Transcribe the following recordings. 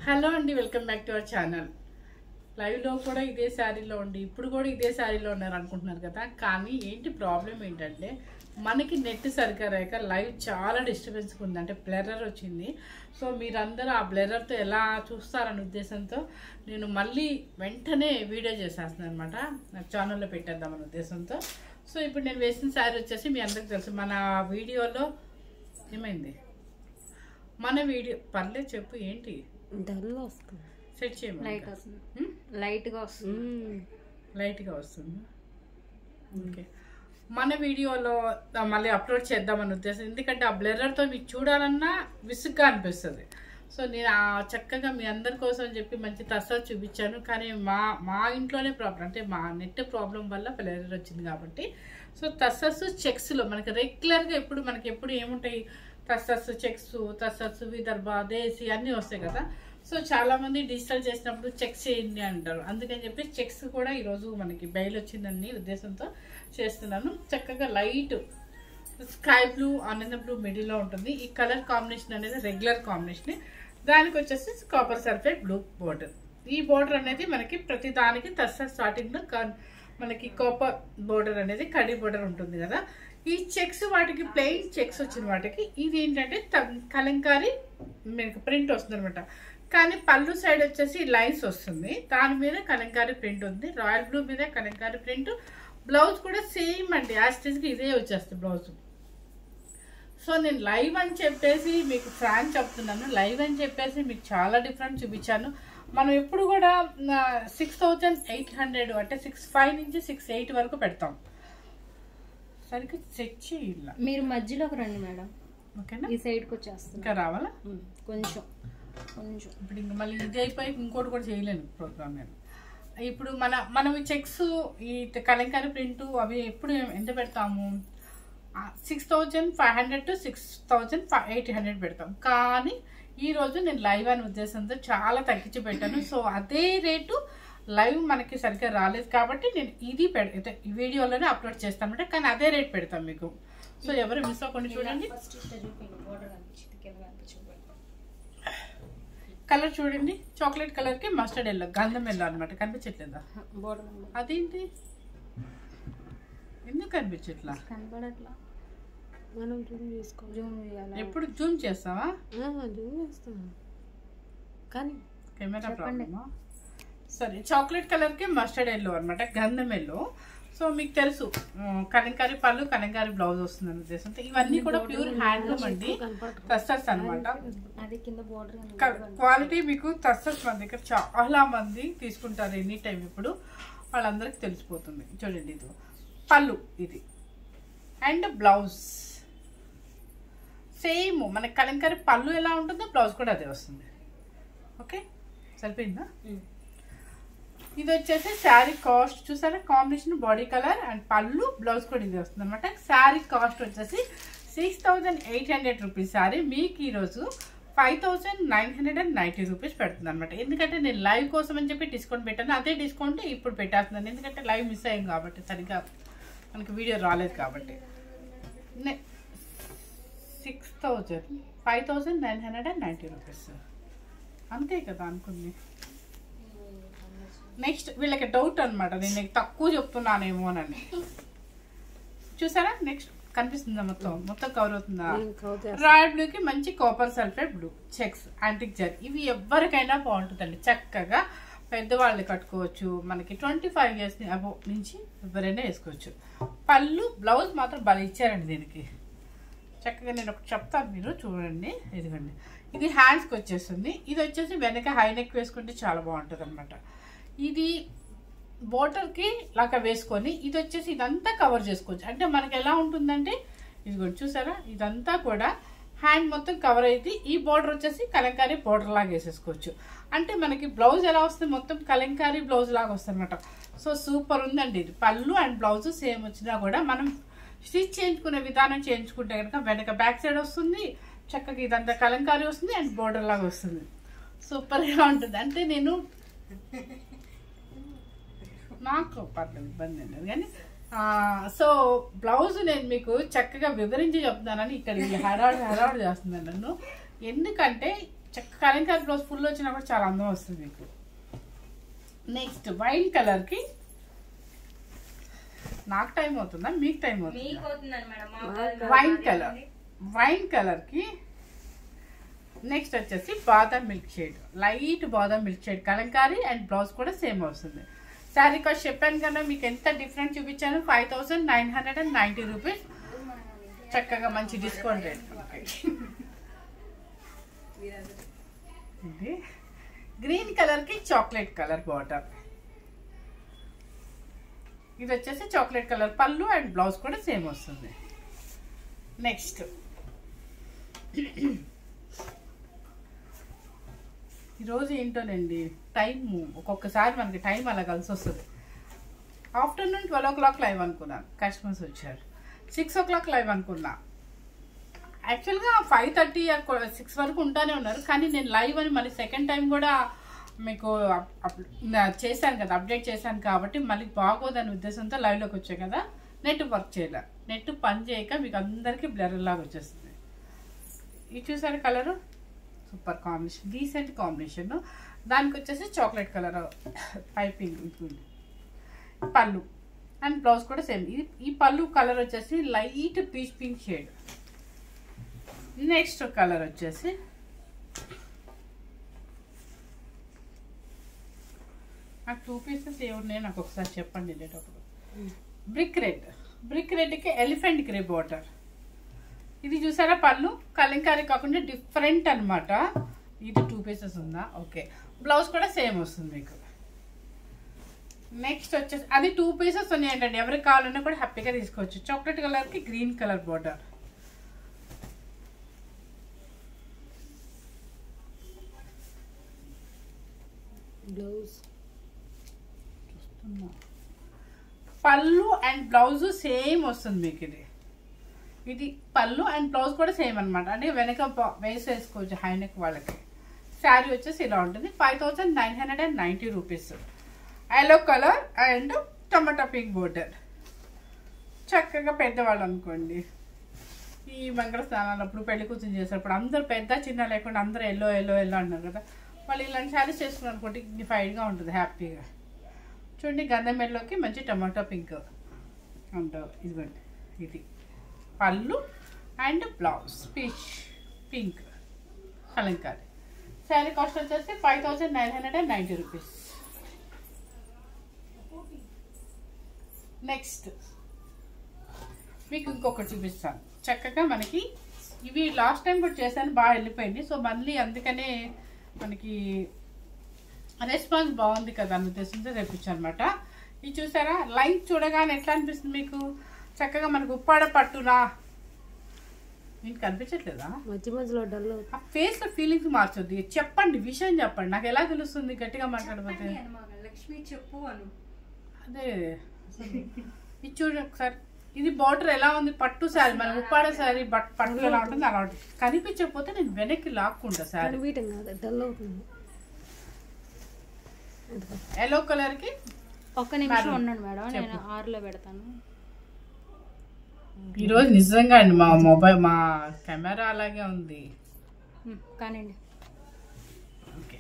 Hello అండి, welcome back to our channel. లైవ్లో కూడా ఇదే శారీలో ఉండి ఇప్పుడు కూడా ఇదే శారీలో ఉన్నారు అనుకుంటున్నారు కదా. కానీ ఏంటి ప్రాబ్లం ఏంటంటే మనకి నెట్ సరిగ్గా రాక లైవ్ చాలా డిస్టర్బెన్స్గా ఉంది, అంటే బ్లెర్రర్ వచ్చింది. సో మీరందరూ ఆ బ్లెర్రర్తో ఎలా చూస్తారనే ఉద్దేశంతో నేను మళ్ళీ వెంటనే వీడియో చేసేస్తున్నాను అనమాట. నాకు ఛానల్లో పెట్టేద్దామనే ఉద్దేశంతో. సో ఇప్పుడు నేను వేసిన శారీ వచ్చేసి మీ అందరికి తెలుసు. మన వీడియోలో ఏమైంది, మన వీడియో పర్లేదు చెప్పు ఏంటి సెట్ చేయమని లైట్గా వస్తుంది. ఓకే, మన వీడియోలో మళ్ళీ అప్లోడ్ చేద్దామని ఉద్దేశం. ఎందుకంటే ఆ బ్లెర్రర్తో మీకు చూడాలన్నా విసుగ్గా అనిపిస్తుంది. సో నేను చక్కగా మీ అందరి కోసం చెప్పి మంచి తస్సా చూపించాను. కానీ మా ఇంట్లోనే ప్రాబ్లం, అంటే మా నెట్ ప్రాబ్లం వల్ల బ్లెర్రర్ వచ్చింది కాబట్టి. సో తస్సస్ చెక్స్లో మనకి రెగ్యులర్గా మనకి ఎప్పుడు ఏముంటాయి, తస్సస్ చెక్స్, తస్సస్ విదర్భ, దేశీ అన్నీ వస్తాయి కదా. సో చాలామంది డిజిటల్ చేసినప్పుడు చెక్స్ చేయండి అంటారు. అందుకని చెప్పి చెక్స్ కూడా ఈరోజు మనకి బయలు వచ్చిందని ఉద్దేశంతో చేస్తున్నాను. చక్కగా లైట్ స్కై బ్లూ, ఆనంద బ్లూ మిడిల్లో ఉంటుంది. ఈ కలర్ కాంబినేషన్ అనేది రెగ్యులర్ కాంబినేషన్. దానికి వచ్చేసి కాపర్ సల్ఫేట్ బ్లూ బోర్డర్. ఈ బోర్డర్ అనేది మనకి ప్రతి దానికి తస్సా స్టార్టింగ్లో మనకి కాపర్ బోర్డర్ అనేది కడి బోర్డర్ ఉంటుంది కదా. ఈ చెక్స్ వాటికి ప్లెయిన్ చెక్స్ వచ్చిన వాటికి ఇది ఏంటంటే కలంకారీ మీకు ప్రింట్ వస్తుంది అనమాట. కానీ పళ్ళు సైడ్ వచ్చేసి లైన్స్ వస్తుంది, దాని మీద కలంకారీ ప్రింట్ ఉంది. రాయల్ బ్లూ మీద కలంకారీ ప్రింట్. బ్లౌజ్ కూడా సేమ్ అండి, యాస్టేజ్కి ఇదే వచ్చేస్తుంది బ్లౌజ్. సో నేను లైవ్ అని చెప్పేసి మీకు ఫ్రాంక్ చెప్తున్నాను, లైవ్ అని చెప్పేసి మీకు చాలా డిఫరెంట్ చూపించాను. మనం ఎప్పుడు కూడా 6800 అంటే 65 నుంచి 68 వరకు పెడతాం. సరిగ్గా చెక్ చేయాల, మీరు మధ్యలోకి రండి మేడం. ఓకేనా, ఈ సైడ్కి వచ్చేస్తుంది. ఇంకా రావాలా కొంచెం. ఇప్పుడు ఇంకా మళ్ళీ ఇది అయిపోయి ఇంకోటి కూడా చేయలేను ప్రోగ్రామ్ నేను. ఇప్పుడు మనం ఈ చెక్స్, ఈ కలంకారీ ప్రింట్ అవి ఎప్పుడు ఎంత పెడతాము, 6500 to 6800 పెడతాం. కానీ ఈరోజు నేను లైవ్ అనే ఉద్దేశంతో చాలా తగ్గించి పెట్టాను. సో అదే రేటు లైవ్ మనకి సరిగ్గా రాలేదు కాబట్టి నేను ఇది ఈ వీడియోలోనే అప్లోడ్ చేస్తామంటే, కానీ అదే రేట్ పెడతాం మీకు. సో ఎవరు మిస్ అవ్వకుండా చూడండి. కలర్ చూడండి, చాక్లెట్ కలర్ కి మస్టర్డ్ ఎల్లో, గంధం ఎల్లో అనమాట. కనిపించట్లేదా అదేంటి, ఎందుకు కనిపించట్లా? కనపడట్లా, మనం జూమ్ చేసుకో. ఎప్పుడు జూమ్ చేస్తావా? జూమ్ చేస్తాం కానీ కెమెరా ప్రాబ్లమా? సరే, చాక్లెట్ కలర్ కి మస్టర్డ్ ఎల్లో అనమాట, గంధం ఎల్లో. సో మీకు తెలుసు కలంకారీ పళ్ళు, కలంకారీ బ్లౌజ్ వస్తుంది అనే ఉద్దేశంతో. ఇవన్నీ కూడా ప్యూర్ హ్యాండ్లూమ్ అండి, తస్సర్స్ అనమాట. క్వాలిటీ మీకు తస్సర్స్ మన దగ్గర చాలా మంది తీసుకుంటారు ఎనీ టైం. ఇప్పుడు వాళ్ళందరికి తెలిసిపోతుంది. చూడండి, ఇది పళ్ళు, ఇది అండ్ బ్లౌజ్ సేమ్. మన కలంకారీ పళ్ళు ఎలా ఉంటుందో బ్లౌజ్ కూడా అదే వస్తుంది. ఓకే, సరిపోయిందా? ఇది వచ్చేసి శారీ కాస్ట్ చూసారా, కాంబినేషన్ బాడీ కలర్ అండ్ పళ్ళు, బ్లౌజ్ కూడా ఇది వస్తుంది అనమాట. శారీ కాస్ట్ వచ్చేసి 6800 రూపీస్. శారీ మీకు ఈరోజు 5990 రూపీస్ పెడుతుంది అనమాట. ఎందుకంటే నేను లైవ్ కోసం అని చెప్పి డిస్కౌంట్ పెట్టాను, అదే డిస్కౌంట్ ఇప్పుడు పెట్టేస్తున్నాను. ఎందుకంటే లైవ్ మిస్ అయ్యాం కాబట్టి, సరిగ్గా మనకి వీడియో రాలేదు కాబట్టి. 5990 రూపీస్ అంతే కదా అనుకుంది. నెక్స్ట్ వీళ్ళకి డౌట్ అనమాట, నేను తక్కువ చెప్తున్నానేమోనని. చూసారా, నెక్స్ట్ కనిపిస్తుందా, మొత్తం కవర్ అవుతుందా? రాయల్ బ్లూకి మంచి copper sulphate blue checks, antique jar. ఇవి ఎవరికైనా బాగుంటుందండి, చక్కగా పెద్దవాళ్ళు కట్టుకోవచ్చు. మనకి 25 years అబోవ్ నుంచి ఎవరైనా వేసుకోవచ్చు. పళ్ళు, బ్లౌజ్ మాత్రం బాగా ఇచ్చారండి దీనికి. చక్కగా నేను ఒకటి చెప్తాను, మీరు చూడండి. ఇదిగోండి, ఇది హ్యాండ్స్కి వచ్చేస్తుంది. ఇది వచ్చేసి వెనక హై నెక్ వేసుకుంటే చాలా బాగుంటుంది అనమాట. ఇది బోర్డర్కి లాగా వేసుకొని ఇది వచ్చేసి ఇదంతా కవర్ చేసుకోవచ్చు. అంటే మనకి ఎలా ఉంటుందంటే, ఇదిగోండి చూసారా, ఇదంతా కూడా హ్యాండ్ మొత్తం కవర్ అయితే ఈ బోర్డర్ వచ్చేసి కలంకారీ బోర్డర్ లాగా వేసేసుకోవచ్చు. అంటే మనకి బ్లౌజ్ ఎలా వస్తుంది, మొత్తం కలంకారీ బ్లౌజ్ లాగా వస్తుంది అనమాట. సో సూపర్ ఉందండి ఇది. పళ్ళు అండ్ బ్లౌజ్ సేమ్ వచ్చినా కూడా మనం స్టిచ్ చేయించుకునే విధానం చేయించుకుంటే కనుక వెనక బ్యాక్ సైడ్ వస్తుంది, చక్కగా ఇదంతా కలంకారీ వస్తుంది అండ్ బోర్డర్ లాగా వస్తుంది. సూపర్గా ఉంటుంది. అంటే నేను నాకు పర్లేదు, ఇబ్బంది లేదు. కానీ సో బ్లౌజ్ నేను మీకు చక్కగా వివరించి చెప్తున్నానని ఇక్కడ హడావుడి చేస్తున్నాను నన్ను. ఎందుకంటే కలంకారీ బ్లౌజ్ ఫుల్ వచ్చినా కూడా చాలా అందం వస్తుంది మీకు. నెక్స్ట్ వైన్ కలర్కి నాకు టైం అవుతుందా మీకు టైం అవుతుందా? వైన్ కలర్కి నెక్స్ట్ వచ్చేసి బాదం మిల్క్ షేడ్, లైట్ బాదం milk shade Kalamkari and blouse కూడా సేమ్ వస్తుంది. శారీ కాస్ట్ చెప్పాను కదా మీకు ఎంత డిఫరెంట్ చూపించాను. 5990 రూపీస్. చక్కగా మంచి డిస్కౌంట్ రేట్. ఇది గ్రీన్ కలర్కి చాక్లెట్ కలర్ బార్డర్. ఇది వచ్చేసి చాక్లెట్ కలర్ పళ్ళు అండ్ బ్లౌజ్ కూడా సేమ్ వస్తుంది. నెక్స్ట్ ఈరోజు ఏంటోనండి టైము ఒక్కొక్కసారి మనకి టైం అలా కలిసి వస్తుంది. ఆఫ్టర్నూన్ 12 o'clock లైవ్ అనుకున్నాను, కస్టమర్స్ వచ్చారు. 6 o'clock లైవ్ అనుకున్నా. యాక్చువల్గా 5:30 6 వరకు ఉంటానే ఉన్నారు, కానీ నేను లైవ్ అని మళ్ళీ సెకండ్ టైం కూడా మీకు చేశాను కదా, అప్డేట్ చేశాను కాబట్టి మళ్ళీ బాగోదని ఉద్దేశంతో లైవ్లోకి వచ్చాయి కదా. నెట్ వర్క్ చేయలే, నెట్ పని చేయక మీకు అందరికీ బ్లర్ లాగా వచ్చేస్తుంది. ఇది చూసారు colour super combination, decent combination. దానికి వచ్చేసి చాక్లెట్ కలర్ పైపింగ్ పళ్ళు అండ్ బ్లౌజ్ కూడా సేమ్. ఈ పళ్ళు కలర్ వచ్చేసి light peach pink shade. Next colour వచ్చేసి నాకు 2 pieces ఏమున్నాయి నాకు ఒకసారి చెప్పండి వెళ్ళేటప్పుడు. బ్రిక్ రెడ్, బ్రిక్ రెడ్కి ఎలిఫెంట్ గ్రే బార్డర్. ఇది చూసారా పళ్ళు కలంకారీ కాకుండా డిఫరెంట్ అనమాట. ఇది 2 pieces ఉందా? ఓకే. బ్లౌజ్ కూడా సేమ్ వస్తుంది మీకు. నెక్స్ట్ వచ్చేసి అది 2 pieces ఉన్నాయండి, ఎవరికి కావాలన్నా కూడా హ్యాపీగా తీసుకోవచ్చు. చాక్లెట్ కలర్కి గ్రీన్ కలర్ బార్డర్. బ్లౌజ్ పళ్ళు అండ్ బ్లౌజ్ సేమ్ వస్తుంది మీకు. ఇది పళ్ళు అండ్ బ్లౌజ్ కూడా సేమ్ అనమాట, అంటే వెనక వేసేసుకోవచ్చు హైనెక్ వాళ్ళకి. శారీ వచ్చేసి ఇలా ఉంటుంది. 5990 rupees. Yellow colour and tomato pink border. చక్కగా పెద్దవాళ్ళు అనుకోండి ఈ మంగళ స్నానాలప్పుడు పెళ్లి కూర్చొని చేసేటప్పుడు అందరూ పెద్ద చిన్న లేకుండా అందరూ ఎల్లో ఎల్లో ఎల్లో అన్నారు కదా, వాళ్ళు ఇలాంటి శారీస్ చేసుకుని అనుకోండి డిఫైడ్గా ఉంటుంది హ్యాపీగా. చూడండి గంధం ఎల్లోకి మంచి టమాటా పింక్ అంటారు. ఇదిగోండి ఇది పళ్ళు and blouse peach pink Kalamkari. Sari cost వచ్చేసి 5990 రూపీస్. నెక్స్ట్ మీకు ఇంకొకటి చూపిస్తాను. చక్కగా మనకి ఇవి లాస్ట్ టైం కూడా చేశాను, బాగా వెళ్ళిపోయింది. సో మళ్ళీ అందుకనే మనకి రెస్పాన్స్ బాగుంది కదా అన్న ఉద్దేశంతో తెప్పించాను అనమాట. ఇది చూసారా లైన్ చూడగానే ఎట్లా అనిపిస్తుంది మీకు? చక్కగా మనకు ఉప్పాడ పట్టునా మీకు కనిపించట్లేదా? మధ్య మధ్యలో డల్ ఆ ఫేస్ లో ఫీలింగ్స్ మార్చొద్దు. చెప్పండి, విషయం చెప్పండి, నాకు ఎలా తెలుస్తుంది గట్టిగా మాట్లాడబోతే. లక్ష్మి చెప్పు అను. అదే ఇది చూడండి ఒకసారి. ఇది బార్డర్ ఎలా ఉంది? పట్టు శారీ, మన ఉప్పాడ శారీ పట్టు ఎలా ఉంటుంది అలా ఉంటుంది. కనిపించకపోతే నేను వెనక్కి లాక్కుంటా శారీ. డల్ అవుతుంది. ఎల్లో కలర్ కి ఒక్క నిమిషం ఉన్నాడు మేడం, నేను 6లో పెడతాను. ఈరోజు నిజంగా అండి మా మొబైల్ మా కెమెరా అలాగే ఉంది కానివ్వండి. ఓకే.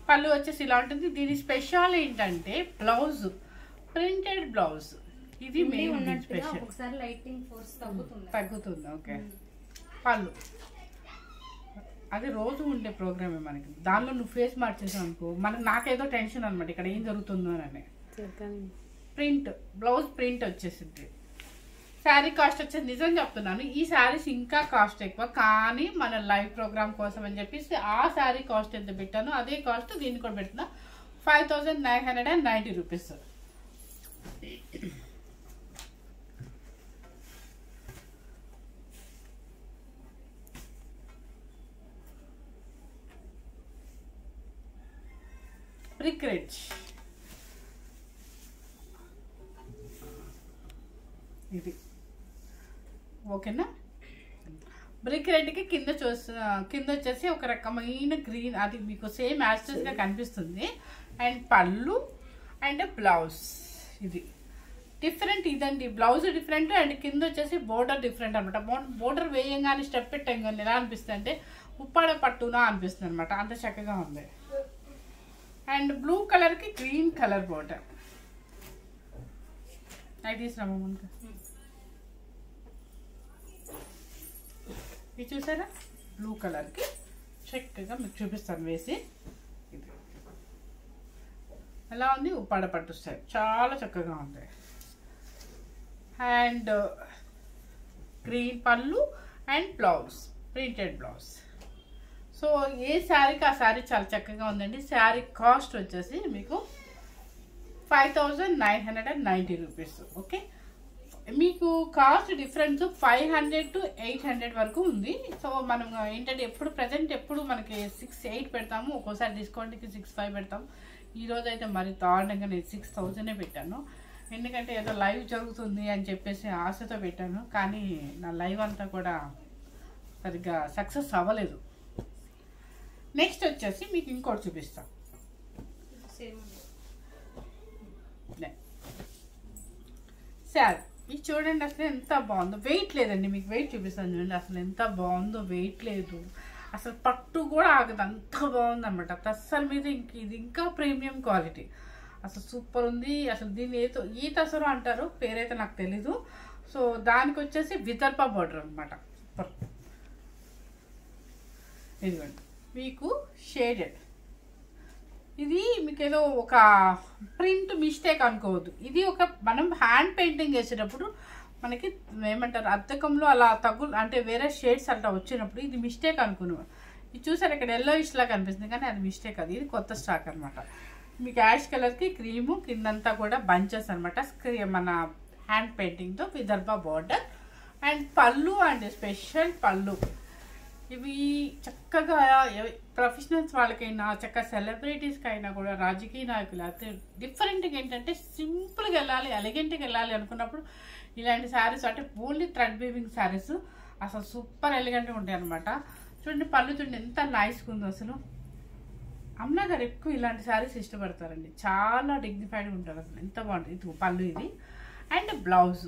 పళ్ళు వచ్చేసి ఇలా ఉంటుంది. దీని స్పెషల్ ఏంటంటే బ్లౌజ్ ప్రింటెడ్ బ్లౌజ్. ఇది మెయిన్ స్పెషల్. ఒకసారి లైటింగ్ ఫోర్స్ తగ్గుతుంది. ఓకే. పళ్ళు అది రోజు ఉండే ప్రోగ్రామే మనకి. దానిలో నువ్వు ఫేస్ మార్చేసావు అనుకో మనకి నాకేదో టెన్షన్ అనమాట ఇక్కడ ఏం జరుగుతుందో అని. ప్రింట్ బ్లౌజ్ ప్రింట్ వచ్చేసింది. శారీ కాస్ట్ వచ్చేసి నిజం చెప్తున్నాను ఈ శారీస్ ఇంకా కాస్ట్ ఎక్కువ, కానీ మన లైవ్ ప్రోగ్రామ్ కోసం అని చెప్పేసి ఆ శారీ కాస్ట్ ఎంత పెట్టానో అదే కాస్ట్ దీన్ని కూడా పెడుతున్నా. 5990 రూపీస్. బ్రిక్ రెడ్ ఇది ఓకేనా. బ్రిక్ రెడ్కి కింద వచ్చేసి ఒక రకమైన గ్రీన్, అది మీకు సేమ్ యాస్టర్స్గా కనిపిస్తుంది. అండ్ పళ్ళు అండ్ బ్లౌజ్ ఇది డిఫరెంట్ ఇదండి, బ్లౌజ్ డిఫరెంట్ అండ్ కింద వచ్చేసి బోర్డర్ డిఫరెంట్ అనమాట. బోర్డర్ వేయంగానే స్టెప్ పెట్టంగానే ఎలా అనిపిస్తుంది అంటే ఉప్పాడ పట్టునా అనిపిస్తుంది అనమాట, అంత చక్కగా ఉంది. అండ్ బ్లూ కలర్కి గ్రీన్ కలర్ బోర్డర్. అది తీసినాము ముందు ఇది చూసారా, బ్లూ కలర్కి చక్కగా మీకు చూపిస్తాను వేసి. ఇది ఎలా ఉంది, ఉప్పాడ పట్టు స్టైల్, చాలా చక్కగా ఉంది. అండ్ గ్రీన్ పళ్ళు and blouse, printed blouse. So ఏ శారీకి ఆ శారీ చాలా చక్కగా ఉందండి. శారీ కాస్ట్ వచ్చేసి మీకు 5990 రూపీస్. ఓకే, మీకు కాస్ట్ డిఫరెన్స్ 500 to 800 వరకు ఉంది. సో మనం ఏంటంటే ఎప్పుడు ప్రజెంట్ ఎప్పుడు మనకి 6-8 పెడతాము, ఒక్కోసారి డిస్కౌంట్కి 6-5 పెడతాము. ఈరోజు అయితే మరి దారుణంగా నేను 6000 పెట్టాను. ఎందుకంటే ఏదో లైవ్ జరుగుతుంది అని చెప్పేసి ఆశతో పెట్టాను, కానీ నా లైవ్ అంతా కూడా సరిగ్గా సక్సెస్ అవ్వలేదు. నెక్స్ట్ వచ్చేసి మీకు ఇంకోటి చూపిస్తాను. శారీ ఇది చూడండి, అసలు ఎంత బాగుందో. వెయిట్ లేదండి, మీకు వెయిట్ చూపిస్తాను చూడండి. అసలు ఎంత బాగుందో, వెయిట్ లేదు, అసలు పట్టు కూడా ఆగదు, అంత బాగుంది అనమాట. తస్సర్ మీద ఇది ఇంకా ప్రీమియం క్వాలిటీ, అసలు సూపర్ ఉంది. అసలు దీన్ని ఏదో ఈ తసరు అంటారు, పేరైతే నాకు తెలీదు. సో దానికి వచ్చేసి విదర్భ బోర్డర్ అనమాట. సూపర్. ఇదిగోండి మీకు షేడెడ్, ఇది మీకు ఏదో ఒక ప్రింట్ మిస్టేక్ అనుకోవద్దు. ఇది ఒక మనం హ్యాండ్ పెయింటింగ్ చేసేటప్పుడు మనకి ఏమంటారు అద్దకంలో అలా అంటే వేరే షేడ్స్ అట్లా వచ్చినప్పుడు ఇది మిస్టేక్ అనుకున్నాం. ఇది చూసారు ఇక్కడ ఎల్లో ఇష్లా కనిపిస్తుంది, కానీ అది మిస్టేక్, అది ఇది కొత్త స్టాక్ అనమాట. మీకు యాష్ కలర్కి క్రీము, కిందంతా కూడా బంచెస్ అనమాట. మన హ్యాండ్ పెయింటింగ్తో విదర్భ బోర్డర్ అండ్ పళ్ళు అండ్ స్పెషల్ పళ్ళు. ఇవి చక్కగా ప్రొఫెషనల్స్ వాళ్ళకైనా చక్కగా సెలబ్రిటీస్కి అయినా కూడా రాజకీయ నాయకులు అయితే డిఫరెంట్గా ఏంటంటే సింపుల్గా వెళ్ళాలి, ఎలిగెంట్గా వెళ్ళాలి అనుకున్నప్పుడు ఇలాంటి శారీస్ అంటే ఓన్లీ థ్రెడ్ వీవింగ్ శారీస్ అసలు సూపర్ ఎలిగెంట్గా ఉంటాయి అనమాట. చూడండి పళ్ళు చూడండి ఎంత నైస్గా ఉందో. అసలు అమ్నా గారు ఎక్కువ ఇలాంటి శారీస్ ఇష్టపడతారండి, చాలా డిగ్నిఫైడ్గా ఉంటారు. అసలు ఎంత బాగుంటుంది. ఇది పళ్ళు, ఇది అండ్ బ్లౌజ్,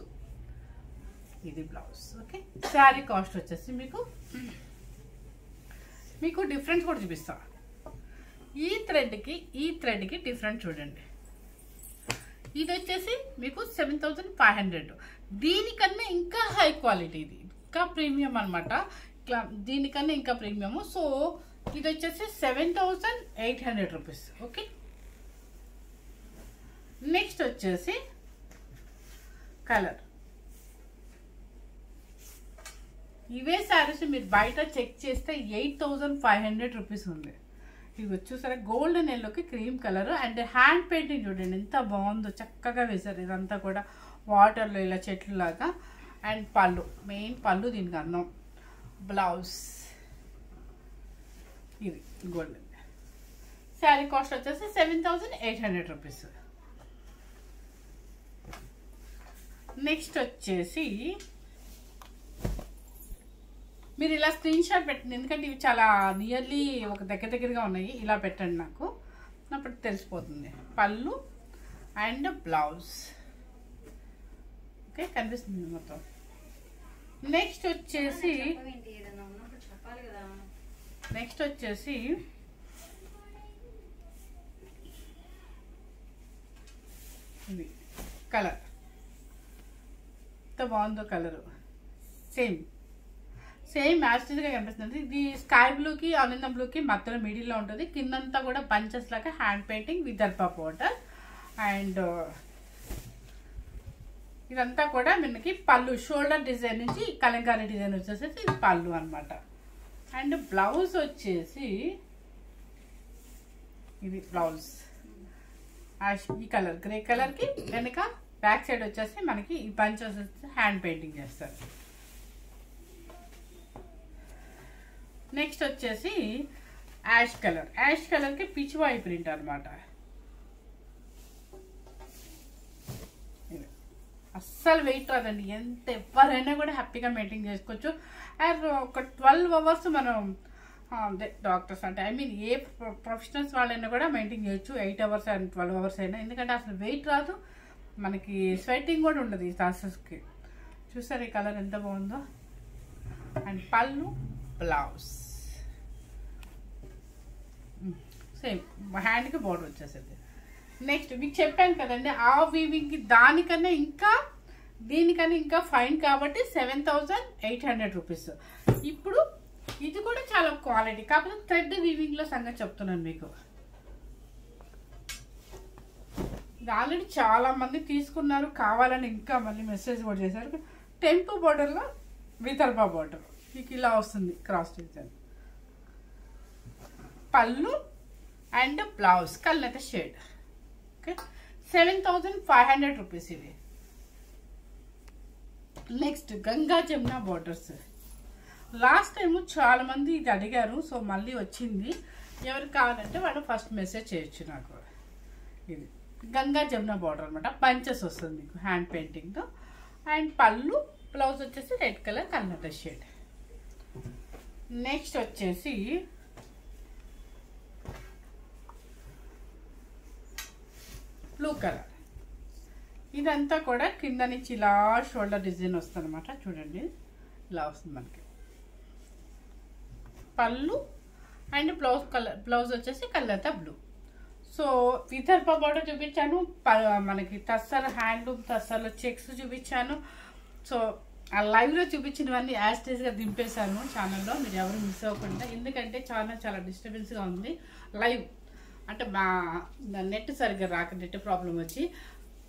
ఇది బ్లౌజ్. ఓకే, శారీ కాస్ట్ వచ్చేసి మీకు డిఫరెన్స్ కూడా చూపిస్తా. ఈ థ్రెడ్కి డిఫరెంట్ చూడండి. ఇది వచ్చేసి మీకు 7500. దీనికన్నా ఇంకా హై క్వాలిటీ, ఇది ఇంకా ప్రీమియం అనమాట. దీనికన్నా ఇంకా ప్రీమియము. సో ఇది వచ్చేసి 7800 రూపీస్. ఓకే, నెక్స్ట్ వచ్చేసి కలర్. ఇవే శారీస్ మీరు బయట చెక్ చేస్తే 8500 రూపీస్ ఉంది. ఇవి వచ్చేసరికి గోల్డెన్ ఎల్లోకి cream colour and hand painting చూడండి ఎంత బాగుందో, చక్కగా వేశారు. ఇదంతా కూడా వాటర్లో ఇలా చెట్లు లాగా. అండ్ పళ్ళు, మెయిన్ పళ్ళు, దీనికి అన్నం. బ్లౌజ్ ఇది గోల్డెన్. శారీ కాస్ట్ వచ్చేసి 7800 రూపీస్. నెక్స్ట్ వచ్చేసి మీరు ఇలా స్క్రీన్ షాట్ పెట్టండి, ఎందుకంటే ఇవి చాలా నియర్లీ ఒక దగ్గరగా ఉన్నాయి. ఇలా పెట్టండి, నాకు అప్పుడు తెలిసిపోతుంది. పళ్ళు అండ్ బ్లౌజ్. ఓకే, కనిపిస్తుంది మొత్తం. నెక్స్ట్ వచ్చేసి ఇది కలర్ ఎంత బాగుందో. కలరు సేమ్ యాస్టిజ్గా కనిపిస్తుంది. ఇది స్కై బ్లూకి ఆనందం బ్లూకి మధ్యలో మిడిల్లో ఉంటుంది. కిందంతా కూడా బంచెస్ లాగా hand painting Vidarbha border. And ఇదంతా కూడా మనకి పళ్ళు, షోల్డర్ డిజైన్ నుంచి కలంకారీ డిజైన్ వచ్చేసి ఇది పళ్ళు అనమాట. అండ్ బ్లౌజ్ వచ్చేసి ఇది బ్లౌజ్ ఈ కలర్ గ్రే కలర్కి వెనక బ్యాక్ సైడ్ వచ్చేసి మనకి ఈ బంచెస్ వచ్చేసి హ్యాండ్ పెయింటింగ్ చేస్తారు. నెక్స్ట్ వచ్చేసి యాష్ కలర్కి పిచ్వాయి ప్రింట్ అనమాట. అస్సలు వెయిట్ రాదండి, ఎంత ఎవరైనా కూడా హ్యాపీగా మెయింటైన్ చేసుకోవచ్చు. అండ్ ఒక 12 అవర్స్ మనం డాక్టర్స్ అంటే ఏ ప్రొఫెషనల్స్ వాళ్ళైనా కూడా మెయింటైన్ చేయొచ్చు. 8 అవర్స్ అండ్ 12 అవర్స్ అయినా, ఎందుకంటే అసలు వెయిట్ రాదు. మనకి స్వెట్టింగ్ కూడా ఉండదు ఈ టాసెస్కి. చూసారు ఈ కలర్ ఎంత బాగుందో. అండ్ పళ్ళు, బ్లౌజ్ సేమ్ హ్యాండ్కి బోర్డర్ వచ్చేసింది. నెక్స్ట్ మీకు చెప్పాను కదండి, ఆ వీవింగ్కి దానికన్నా ఇంకా దీనికన్నా ఇంకా ఫైన్ కాబట్టి 7,800 రూపీస్. ఇప్పుడు ఇది కూడా చాలా క్వాలిటీ, కాకపోతే థ్రెడ్ వీవింగ్లో సంగతి చెప్తున్నాను మీకు. ఇది ఆల్రెడీ చాలా మంది తీసుకున్నారు, కావాలని ఇంకా మళ్ళీ మెసేజ్ కూడా చేశారు. టెంపు బోర్డర్లో విదర్భ బోర్డర్ మీకు ఇలా వస్తుంది క్రాస్ డిజైన్. పళ్ళు అండ్ బ్లౌజ్ కల్నత షేడ్. ఓకే 7,500 రూపీస్ ఇది. Next Ganga Jamuna borders. Last time చాలా మంది ఇది అడిగారు, సో మళ్ళీ వచ్చింది. ఎవరికి కావాలంటే వాళ్ళు ఫస్ట్ మెసేజ్ చేయొచ్చు నాకు. ఇది గంగా జమున బోర్డర్ అనమాట, పంచెస్ వస్తుంది మీకు హ్యాండ్ పెయింటింగ్తో. అండ్ పళ్ళు, బ్లౌజ్ వచ్చేసి రెడ్ కలర్ కల్నత షేడ్. నెక్స్ట్ వచ్చేసి బ్లూ కలర్. ఇదంతా కూడా కింద నుంచి ఇలా షోల్డర్ డిజైన్ వస్తుంది అనమాట. చూడండి ఇలా వస్తుంది మనకి. పళ్ళు అండ్ బ్లౌజ్ వచ్చేసి కలర్తో బ్లూ. సో విదర్భ బోర్డర్ చూపించాను, మనకి టస్సర్ హ్యాండ్లూమ్ టస్సర్లో చెక్స్ చూపించాను. సో ఆ లైవ్లో చూపించినవన్నీ యాస్టేజ్గా దింపేశాను ఛానల్లో, మీరు ఎవరు మిస్ అవ్వకుండా. ఎందుకంటే ఛానల్ చాలా డిస్టర్బెన్స్గా ఉంది లైవ్, అంటే మా నెట్ సరిగ్గా రాక నెట్ ప్రాబ్లం వచ్చి.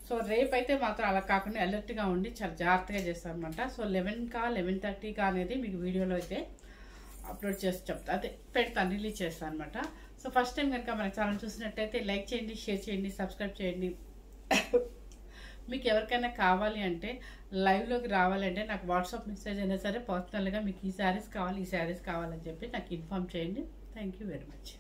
సో రేపైతే మాత్రం అలా కాకుండా అలర్ట్గా ఉండి చాలా జాగ్రత్తగా చేస్తాను అనమాట. సో 11కా 11:30కా అనేది మీకు వీడియోలో అయితే అప్లోడ్ చేసి చెప్తా, అదే పెడతాను, రిలీజ్ చేస్తాను అనమాట. సో ఫస్ట్ టైం కనుక మన ఛానల్ చూసినట్టయితే లైక్ చేయండి, షేర్ చేయండి, సబ్స్క్రైబ్ చేయండి. మీకు ఎవరికైనా కావాలి అంటే లైవ్లోకి రావాలంటే నాకు వాట్సాప్ మెసేజ్ అయినా సరే పర్సనల్గా మీకు ఈ శారీస్ కావాలి, ఈ శారీస్ కావాలని చెప్పి నాకు ఇన్ఫామ్ చేయండి. Thank you very much.